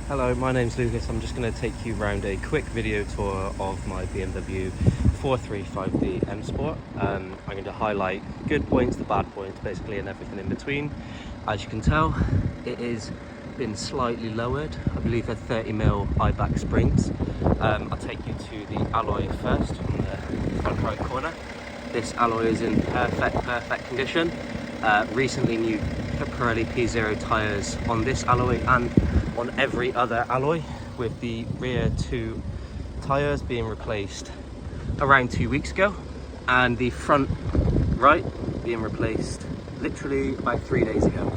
Hello, my name's Lucas. I'm just going to take you around a quick video tour of my BMW 435D M Sport. I'm going to highlight good points, the bad points, basically, and everything in between. As you can tell, it has been slightly lowered. I believe they're 30mm high back springs. I'll take you to the alloy first on the front right corner. This alloy is in perfect condition. Recently new Pirelli P0 tyres on this alloy and on every other alloy, with the rear two tyres being replaced around 2 weeks ago and the front right being replaced literally about 3 days ago.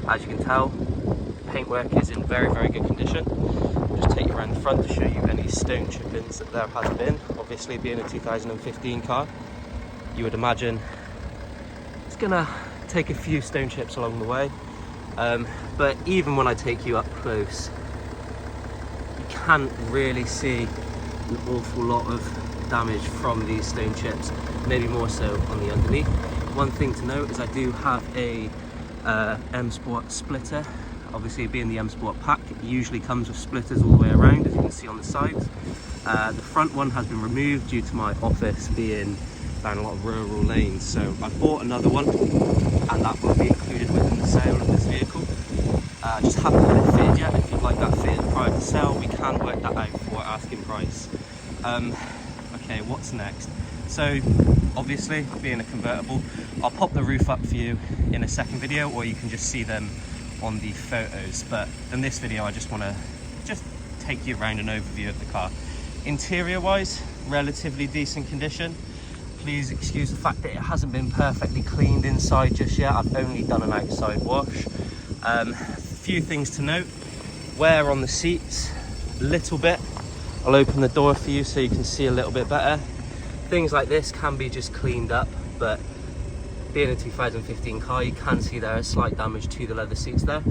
As you can tell, paintwork is in very good condition. I'll just take you around the front to show you any stone chippings that there has been. Obviously, being a 2015 car, you would imagine it's gonna take a few stone chips along the way. But even when I take you up close, you can't really see an awful lot of damage from these stone chips, maybe more so on the underneath. One thing to note is I do have a M Sport splitter. Obviously, being the M Sport pack, it usually comes with splitters all the way around, as you can see on the sides. The front one has been removed due to my office being down a lot of rural lanes, so I bought another one and that will be included within the sale of this vehicle. Just haven't had it fitted yet. If you'd like that fitted prior to sale, we can work that out for asking price. Okay, what's next? So obviously, being a convertible, I'll pop the roof up for you in a second video, or you can just see them on the photos. But in this video, I just want to take you around an overview of the car. Interior wise, relatively decent condition. Please excuse the fact that it hasn't been perfectly cleaned inside just yet. I've only done an outside wash. A few things to note: wear on the seats a little bit. I'll open the door for you so you can see a little bit better. Things like this can be just cleaned up, but being a 2015 car, you can see there is slight damage to the leather seats there.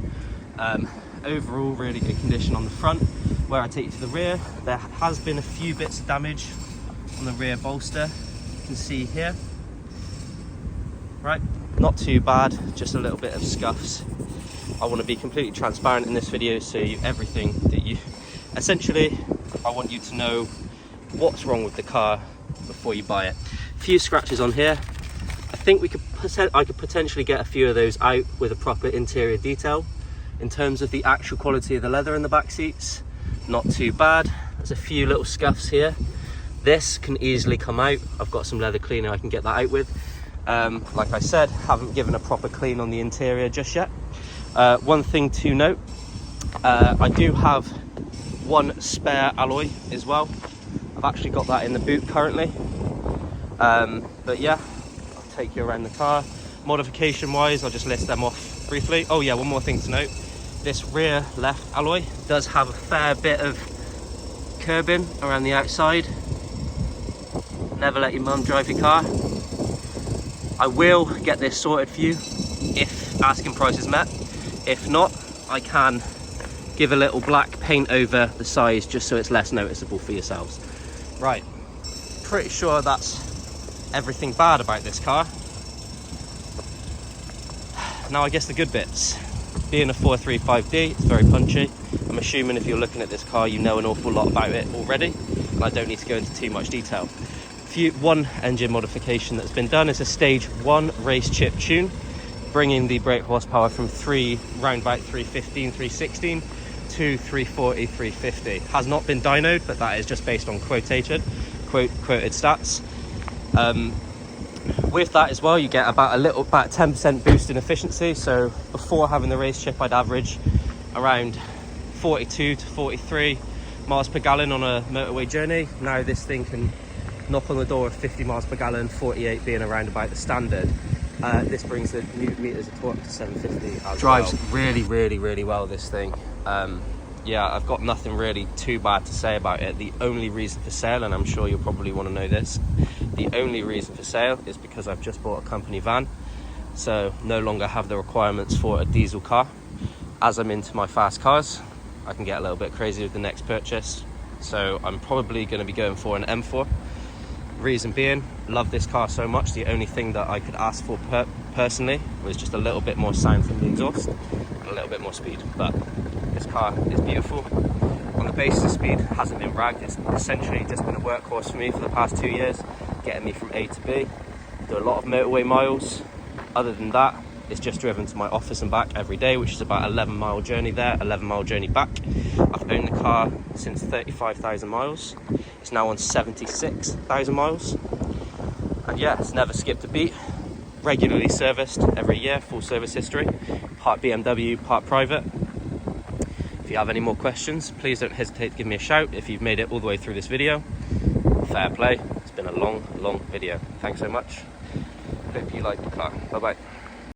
Overall, really good condition on the front. Where I take you to the rear, there has been a few bits of damage on the rear bolster. You can see here, right? Not too bad, just a little bit of scuffs. I want to be completely transparent in this video, so everything that you essentially, I want you to know what's wrong with the car before you buy it. A few scratches on here. I think I could potentially get a few of those out with a proper interior detail. In terms of the actual quality of the leather in the back seats, not too bad. There's a few little scuffs here. This can easily come out. I've got some leather cleaner I can get that out with. Like I said, haven't given a proper clean on the interior just yet. One thing to note, I do have one spare alloy as well. I've actually got that in the boot currently. But yeah, I'll take you around the car. Modification wise, I'll just list them off briefly. Oh yeah, one more thing to note. This rear left alloy does have a fair bit of curbing around the outside. Never let your mum drive your car. I will get this sorted for you if asking price is met. If not, I can give a little black paint over the sides just so it's less noticeable for yourselves. Right, pretty sure that's everything bad about this car. Now I guess the good bits. Being a 435D, it's very punchy. I'm assuming if you're looking at this car, you know an awful lot about it already, and I don't need to go into too much detail. One engine modification that's been done is a stage 1 race chip tune, bringing the brake horsepower from round about 315, 316 to 340, 350. Has not been dynoed, but that is just based on quoted stats. With that as well, you get about 10% boost in efficiency. So before having the race chip, I'd average around 42 to 43 miles per gallon on a motorway journey. Now this thing can knock on the door of 50 miles per gallon, 48 being around about the standard. This brings the newton meters of torque to 750 as drives well. Really well, this thing. Yeah, I've got nothing really too bad to say about it. The only reason for sale, and I'm sure you'll probably want to know this, the only reason for sale is because I've just bought a company van, so no longer have the requirements for a diesel car. As I'm into my fast cars, I can get a little bit crazy with the next purchase, so I'm probably going to be going for an M4. Reason being, love this car so much. The only thing that I could ask for personally was just a little bit more sound from the exhaust and a little bit more speed, but This car is beautiful. On the basis of speed, hasn't been ragged. It's essentially just been a workhorse for me for the past 2 years, getting me from A to B. Do a lot of motorway miles. Other than that, it's just driven to my office and back every day, which is about 11-mile journey there, 11-mile journey back. I've owned the car since 35,000 miles. It's now on 76,000 miles. And yeah, it's never skipped a beat. Regularly serviced every year, full service history. Part BMW, part private. If you have any more questions, please don't hesitate to give me a shout if you've made it all the way through this video. Fair play. It's been a long video. Thanks so much. Hope you like the car. Bye bye.